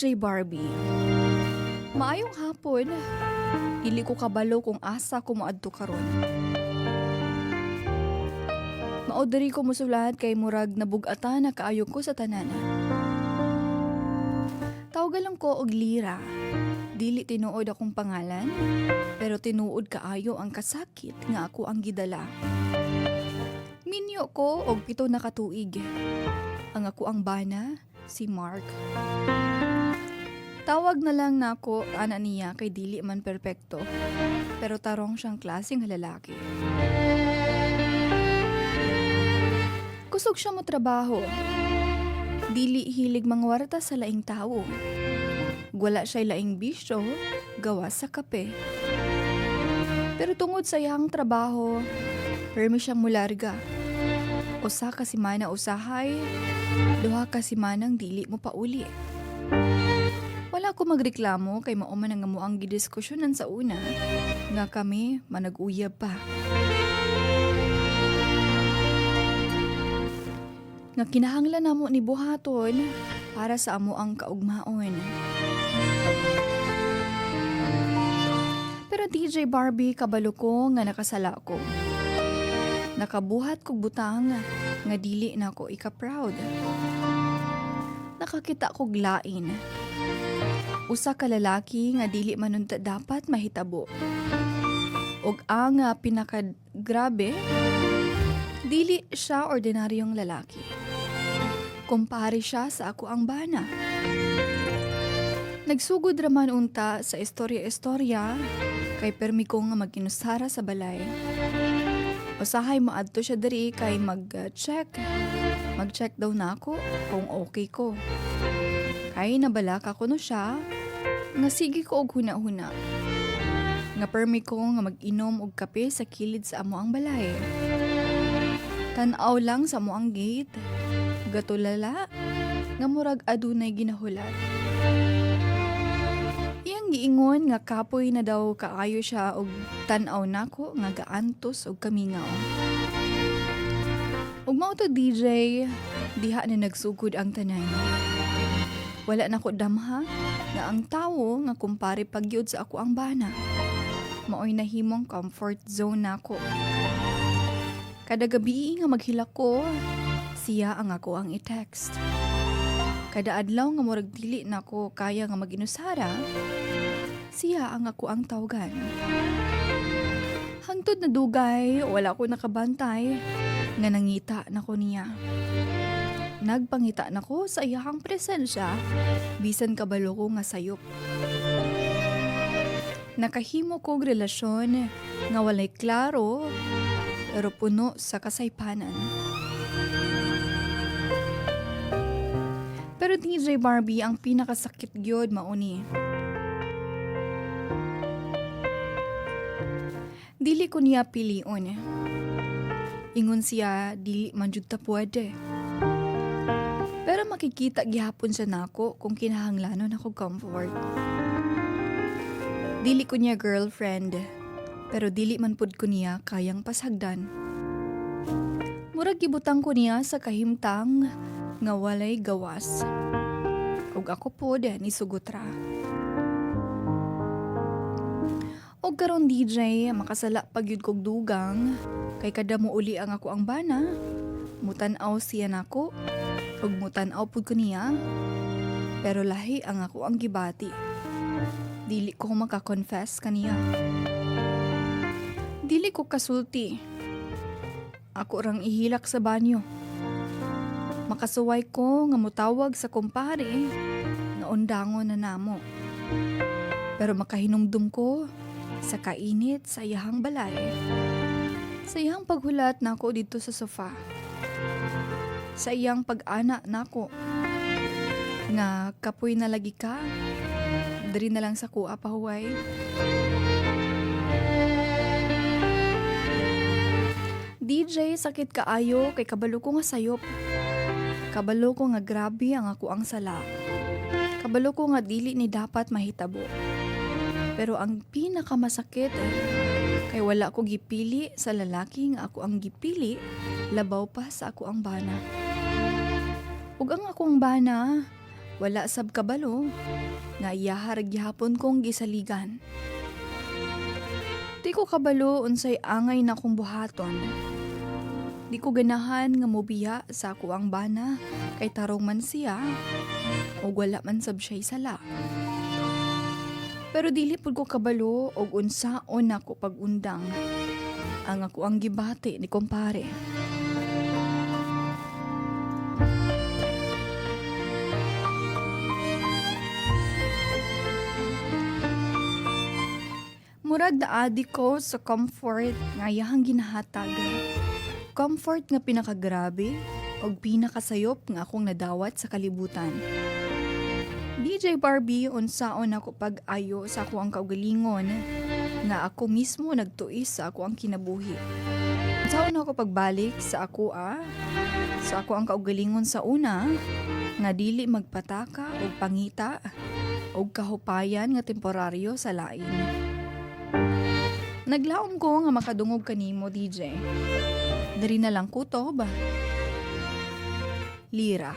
DJ Barbie. Maayong hapon. Dili ko kabalo kung asa ko moadto karon. Mao diri ko mosulat kay murag nabug-ata na kaayo ko sa tanan. Tawagan lang ko og Lira. Dili tinuod akong pangalan, pero tinuod kaayo ang kasakit nga ako ang gidala. Minyo ko og 7 na katuig. Ang ako ang bana, si Mark. Tawag na lang nako ana niya kay dili man perpekto. Pero tarong siyang klaseng lalaki. Kusog siya mo trabaho. Dili hilig mangwarta sa laing tao. Wala siya laing bisyo, gawa sa kape. Pero tungod sa iyang trabaho, permi siyang mularga. Usa ka simana usahay, duha ka simanang dili mo pauli. Wala ko magreklamo kay mao man nga mo ang gidiskusyonan sa una nga kami manag-uyab pa. Nga kinahanglan namo ni buhaton para sa amo ang kaugmaon. Pero DJ Barbie kabalo ko nga nakasala ko. Nakabuhat kog butang nga dili na ko ika-proud. Nakakita kog lain. Usa ka lalaki nga dili manunta dapat mahitabo. Og ang pinakagrabe, dili siya ordinaryong lalaki. Kumpare siya sa ako ang bana. Nagsugod raman unta sa istorya-istorya kay permi ko nga mag-inusara sa balay. Usahay maadto siya diri kay mag-check. Mag-check daw na ako kung okay ko. Kay nabalaka ko no siya, nga sige ko og huna-huna. Nga permi ko nga mag-inom og kape sa kilid sa amo ang balay. Tan-aw lang sa amo ang gate. Gatulala, nga murag adunay ginahulat. Iyang giingon nga kapoy na daw kaayo siya og tan-aw nako nga gaantos og kamingaw. Ug mao to DJ, diha na nagsugod ang tanan. Wala na ko damha nga ang tawo nga kumpare pagyud sa ako ang bana. Maoy nahimong comfort zone nako. Kada gabi nga maghilak ko, siya ang ako ang i-text. Kada adlaw nga murag dili nako kaya nga mag-inusara, siya ang ako ang tawagan. Hangtod na dugay, wala ko nakabantay nga nangita nako niya. Nagpangita nako sa iyahang presensya, bisan kabalo ko nga sayop. Nakahimo kog relasyon nga walay klaro, pero puno sa kasaypanan. Pero DJ Barbie, ang pinakasakit gyud mao ni. Dili ko niya pilion. Ingon siya, dili man jud ta pwede. Pero makikita gihapon siya nako kung kinahanglanon ako comfort. Dili ko niya girlfriend, pero dili man pud ko niya kayang pasagdan. Murag gibutang ko niya sa kahimtang nga walay gawas. Ug ako pod ni sugutra. Og karon DJ, makasala pagyud kog dugang kay kada mo uli ang ako ang bana. Mutan-aw siya nako ug mutan-aw pud ko niya. Pero lahi ang ako ang gibati. Dili ko maka-confess kaniya. Dili ko kasulti. Ako rang ihilak sa banyo. Makasuway ko nga mutawag sa kumpare nga undangon na namo. Pero makahinumdum ko sa kainit sa iyahang balay. Sa iyang paghulat nako dito sa sofa. Sa iyang pag-ana nako. Nga kapoy na lagi ka. Dari na lang sa kuha pahuway. DJ, sakit kaayo kay kabalo ko nga sayop. Kabalo ko nga grabe ang ako ang sala. Kabalo ko nga dili ni dapat mahitabo. Pero ang pinakamasakit kay wala ko gipili sa lalaki nga ako ang gipili, labaw pa sa ako ang bana. Ug ang akong bana, Wala sab kabalo nga iyaharag gihapon kong gisaligan. Di ko kabalo unsay angay na kong buhaton. Di ko ganahan nga mobiya sa ako ang bana kay tarong man siya o wala man sab siya'y sala. Pero dili pud ko kabalo og unsaon ako pag-undang ang ako ang gibati ni kumpare. Murag daadi ko sa comfort nga iyahang ginahatag. Comfort nga pinakagrabe og pinakasayop nga akong nadawat sa kalibutan. DJ Barbie, unsaon ako pag-ayo sa ako ang kaugalingon nga ako mismo nagtuis sa ako ang kinabuhi. Unsaon ako pagbalik sa ako sa ako ang kaugalingon sa una nga dili magpataka og pangita og kahupayan nga temporaryo sa lain. Naglaom ko nga makadungog kanimo, DJ. Dari na lang kutob. Lira.